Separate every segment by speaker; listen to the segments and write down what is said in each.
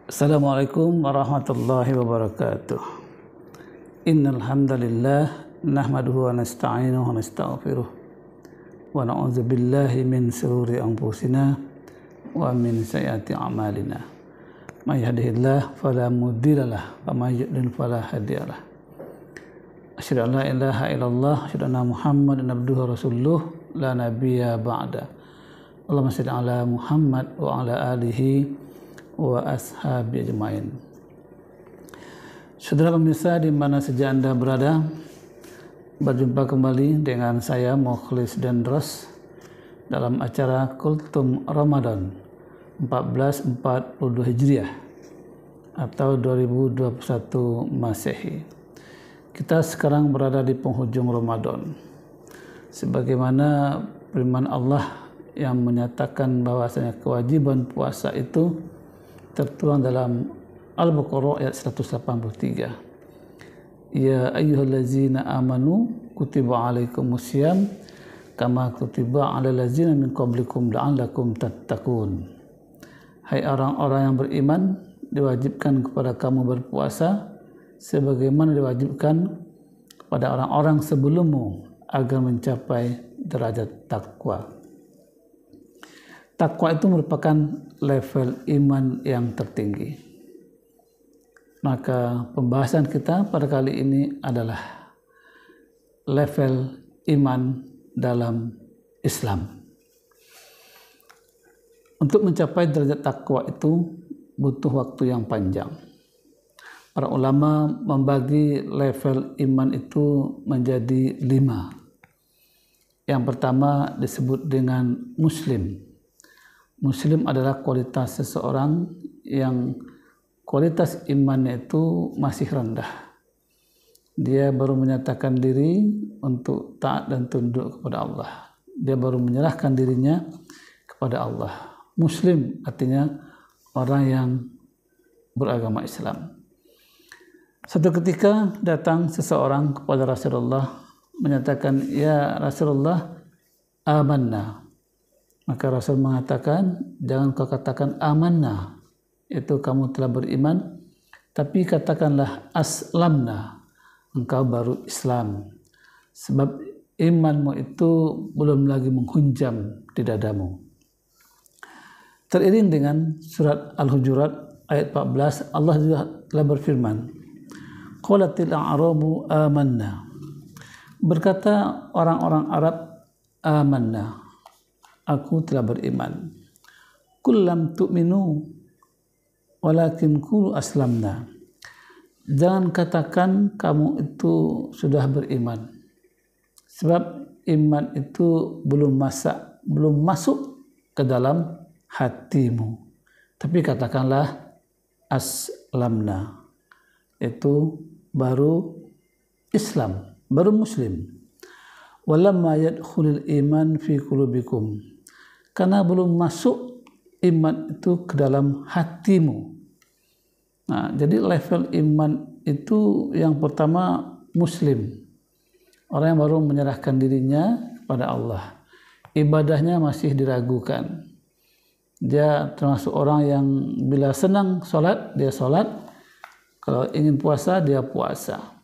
Speaker 1: Assalamualaikum warahmatullahi wabarakatuh. Innal hamdalillah nahmaduhu wa nasta'inuhu wa nastaghfiruh wa na'udzu billahi min shururi anfusina wa min sayyiati a'malina. May yahdihillahu fala mudhillalah wa may yudlil fala hadiyalah. Asyhadu an la ilaha illallah, asyhadu anna Muhammadan abduhu wa rasuluh, la nabiyya ba'da. Allahumma shalli ala Muhammad wa ala alihi wa ashabi ajmain. Saudara pemirsa di mana saja Anda berada, berjumpa kembali dengan saya Mukhlis Dendros dalam acara Kultum Ramadan 1442 Hijriah atau 2021 Masehi. Kita sekarang berada di penghujung Ramadan. Sebagaimana firman Allah yang menyatakan bahwasanya kewajiban puasa itu tertuang dalam Al-Baqarah ayat 183. Ya ayyuhallazina amanu kutiba alaikumusiyam kama kutiba alal ladzina min qablikum la'allakum tattaqun. Hai orang-orang yang beriman, diwajibkan kepada kamu berpuasa sebagaimana diwajibkan kepada orang-orang sebelummu agar mencapai derajat takwa. Takwa itu merupakan level iman yang tertinggi. Maka pembahasan kita pada kali ini adalah level iman dalam Islam. Untuk mencapai derajat takwa itu butuh waktu yang panjang. Para ulama membagi level iman itu menjadi 5. Yang pertama disebut dengan Muslim. Muslim adalah kualitas seseorang yang kualitas imannya itu masih rendah. Dia baru menyatakan diri untuk taat dan tunduk kepada Allah. Dia baru menyerahkan dirinya kepada Allah. Muslim artinya orang yang beragama Islam. Suatu ketika datang seseorang kepada Rasulullah menyatakan, "Ya Rasulullah, amanna." Maka Rasul mengatakan, jangan kau katakan amanna, itu kamu telah beriman, tapi katakanlah aslamna, engkau baru Islam. Sebab imanmu itu belum lagi menghunjam di dadamu. Teriring dengan surat Al-Hujurat ayat 14, Allah juga telah berfirman, qalatil a'rabu amanna. Berkata orang-orang Arab, amanna, aku telah beriman. Qul lam tu'minu walakin qulu aslamna. Jangan katakan kamu itu sudah beriman. Sebab iman itu belum masuk ke dalam hatimu. Tapi katakanlah aslamna. Itu baru Islam, baru Muslim. Walamma yadkhulul iman fi qulubikum. Karena belum masuk iman itu ke dalam hatimu. Nah, jadi level iman itu yang pertama Muslim. Orang yang baru menyerahkan dirinya kepada Allah. Ibadahnya masih diragukan. Dia termasuk orang yang bila senang sholat, dia sholat. Kalau ingin puasa, dia puasa.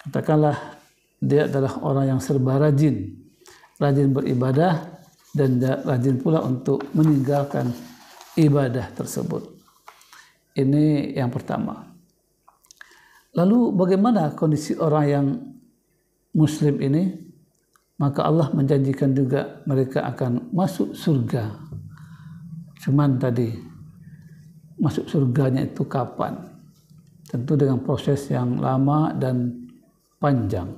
Speaker 1: Katakanlah dia adalah orang yang serba rajin beribadah, dan rajin pula untuk meninggalkan ibadah tersebut. Ini yang pertama. Lalu bagaimana kondisi orang yang Muslim ini? Maka Allah menjanjikan juga mereka akan masuk surga. Cuman tadi, masuk surganya itu kapan? Tentu dengan proses yang lama dan panjang.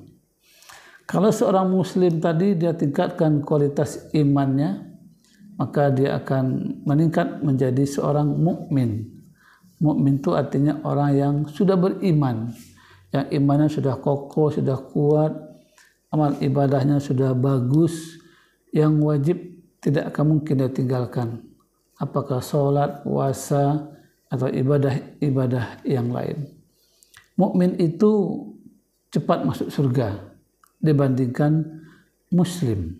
Speaker 1: Kalau seorang Muslim tadi dia tingkatkan kualitas imannya, maka dia akan meningkat menjadi seorang mukmin. Mukmin itu artinya orang yang sudah beriman, yang imannya sudah kokoh, sudah kuat, amal ibadahnya sudah bagus, yang wajib tidak akan mungkin dia tinggalkan. Apakah sholat, puasa, atau ibadah-ibadah yang lain. Mukmin itu cepat masuk surga dibandingkan Muslim.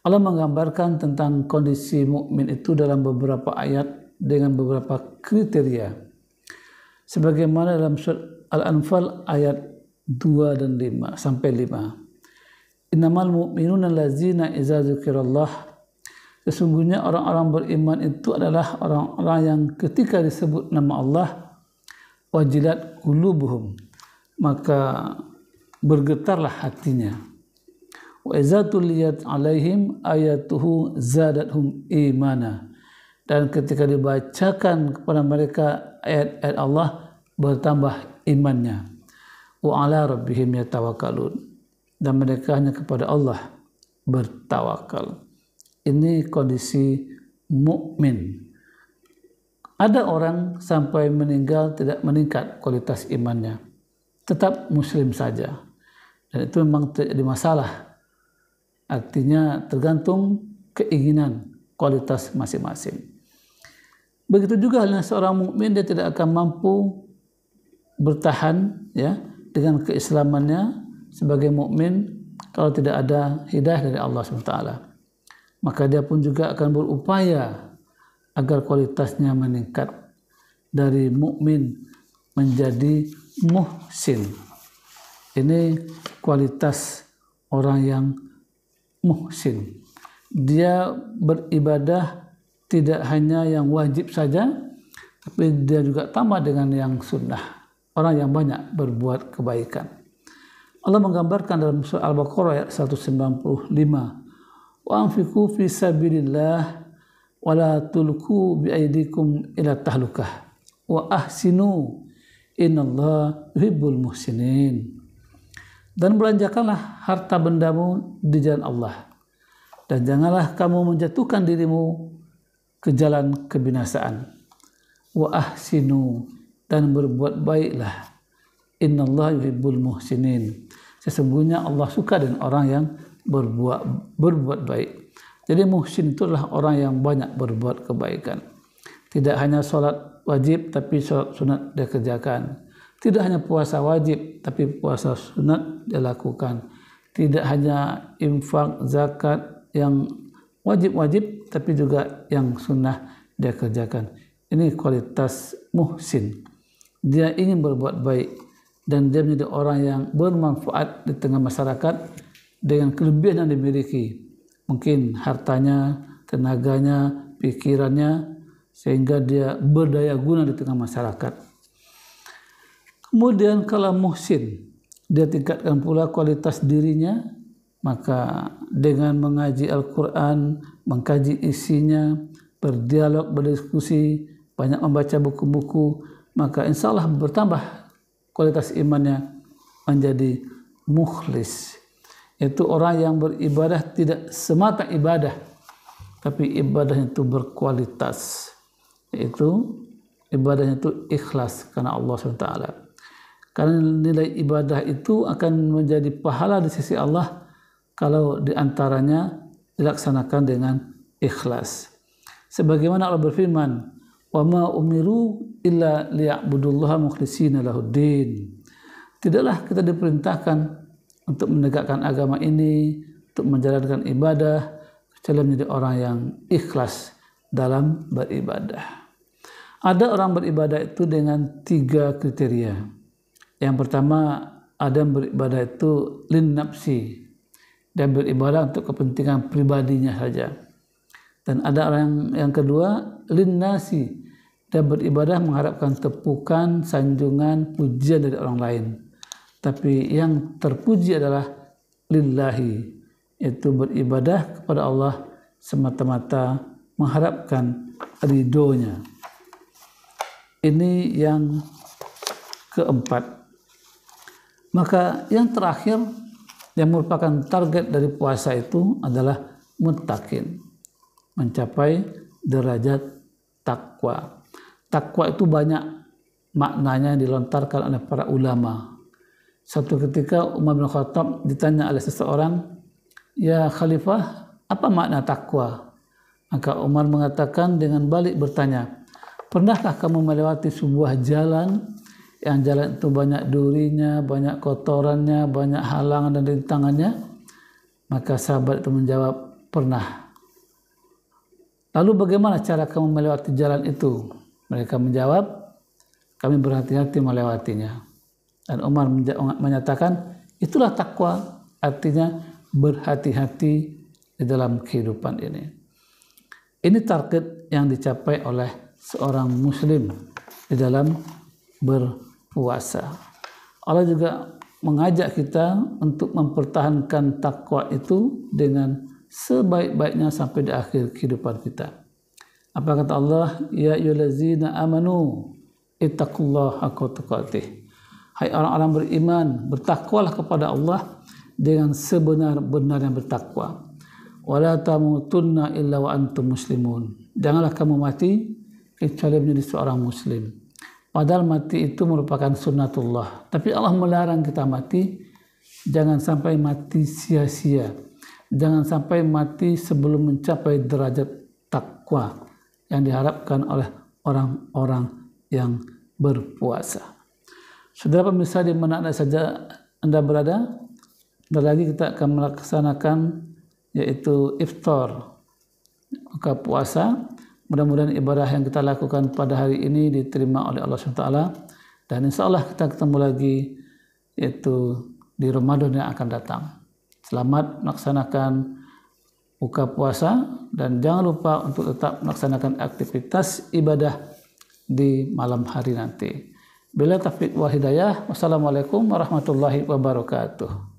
Speaker 1: Allah menggambarkan tentang kondisi mukmin itu dalam beberapa ayat dengan beberapa kriteria. Sebagaimana dalam surat Al-Anfal ayat 2 dan 5 sampai 5. Innamal mu'minuna allazina idza dzukirallah, sesungguhnya orang-orang beriman itu adalah orang-orang yang ketika disebut nama Allah wajilat qulubuhum, maka bergetarlah hatinya. Wa idza tuliyat alaihim ayatuhu zadathum imana, dan ketika dibacakan kepada mereka ayat-ayat Allah bertambah imannya. Wa ala rabbihim yatawakkalun, dan mereka hanya kepada Allah bertawakal. Ini kondisi mukmin. Ada orang sampai meninggal tidak meningkat kualitas imannya, tetap muslim saja, dan itu memang tidak jadi masalah. Artinya tergantung keinginan kualitas masing-masing. Begitu juga halnya seorang mukmin, dia tidak akan mampu bertahan ya dengan keislamannya sebagai mukmin kalau tidak ada hidayah dari Allah SWT. Maka dia pun juga akan berupaya agar kualitasnya meningkat dari mukmin menjadi muhsin. Ini kualitas orang yang muhsin. Dia beribadah tidak hanya yang wajib saja, tapi dia juga tambah dengan yang sunnah. Orang yang banyak berbuat kebaikan. Allah menggambarkan dalam surah Al-Baqarah ayat 195, wa anfiqu fi sabilillah wa la tulqu bi aydikum ila tahlukah wa ahsinu innallaha yuhibbul muhsinin. Dan belanjakanlah harta bendamu di jalan Allah, dan janganlah kamu menjatuhkan dirimu ke jalan kebinasaan. Wa ahsinu, dan berbuat baiklah. Innallaha yuhibbul muhsinin, sesungguhnya Allah suka dengan orang yang berbuat baik. Jadi muhsin itu adalah orang yang banyak berbuat kebaikan. Tidak hanya sholat wajib, tapi sholat sunat dia kerjakan. Tidak hanya puasa wajib, tapi puasa sunat dia lakukan. Tidak hanya infak zakat yang wajib-wajib, tapi juga yang sunnah dia kerjakan. Ini kualitas muhsin. Dia ingin berbuat baik, dan dia menjadi orang yang bermanfaat di tengah masyarakat dengan kelebihan yang dimiliki. Mungkin hartanya, tenaganya, pikirannya, sehingga dia berdaya guna di tengah masyarakat. Kemudian kalau muhsin, dia tingkatkan pula kualitas dirinya, maka dengan mengaji Al-Quran, mengkaji isinya, berdialog, berdiskusi, banyak membaca buku-buku, maka insya Allah bertambah kualitas imannya menjadi mukhlis. Itu orang yang beribadah tidak semata ibadah, tapi ibadahnya itu berkualitas, yaitu ibadahnya itu ikhlas karena Allah SWT. Karena nilai ibadah itu akan menjadi pahala di sisi Allah kalau diantaranya dilaksanakan dengan ikhlas. Sebagaimana Allah berfirman, wa ma umiru illa liya'budullaha mukhlishina lahuddin. Tidaklah kita diperintahkan untuk menegakkan agama ini, untuk menjalankan ibadah, kecuali menjadi orang yang ikhlas dalam beribadah. Ada orang beribadah itu dengan 3 kriteria. Yang pertama, ada yang beribadah itu lin nafsi, dia beribadah untuk kepentingan pribadinya saja. Dan ada orang yang kedua, lin nasi, dia beribadah mengharapkan tepukan, sanjungan, pujian dari orang lain. Tapi yang terpuji adalah lillahi, yaitu beribadah kepada Allah semata-mata mengharapkan ridhonya. Ini yang keempat. Maka yang terakhir yang merupakan target dari puasa itu adalah muttaqin, mencapai derajat takwa. Takwa itu banyak maknanya yang dilontarkan oleh para ulama. Suatu ketika Umar bin Khattab ditanya oleh seseorang, "Ya Khalifah, apa makna takwa?" Maka Umar mengatakan dengan balik bertanya, "Pernahkah kamu melewati sebuah jalan yang jalan itu banyak durinya, banyak kotorannya, banyak halangan dan rintangannya?" Maka sahabat itu menjawab, "Pernah." Lalu bagaimana cara kamu melewati jalan itu? Mereka menjawab, kami berhati-hati melewatinya. Dan Umar menyatakan, itulah takwa, artinya berhati-hati di dalam kehidupan ini. Ini target yang dicapai oleh seorang muslim di dalam berpuasa. Allah juga mengajak kita untuk mempertahankan takwa itu dengan sebaik-baiknya sampai di akhir kehidupan kita. Apa kata Allah? Ya ayyuhallazina amanu ittaqullaha haqqa tuqatih. Hai orang-orang beriman, bertakwalah kepada Allah dengan sebenar-benarnya bertakwa. Wala tamutunna illa wa antum muslimun. Janganlah kamu mati kecuali menjadi seorang muslim. Padahal mati itu merupakan sunnatullah. Tapi Allah melarang kita mati. Jangan sampai mati sia-sia. Jangan sampai mati sebelum mencapai derajat takwa yang diharapkan oleh orang-orang yang berpuasa. Saudara pemirsa di mana saja Anda berada, bentar lagi kita akan melaksanakan yaitu iftar, buka puasa. Mudah-mudahan ibadah yang kita lakukan pada hari ini diterima oleh Allah SWT, dan insya Allah kita ketemu lagi yaitu di Ramadan yang akan datang. Selamat melaksanakan buka puasa dan jangan lupa untuk tetap melaksanakan aktivitas ibadah di malam hari nanti. Bila taufiq wal hidayah, wassalamualaikum warahmatullahi wabarakatuh.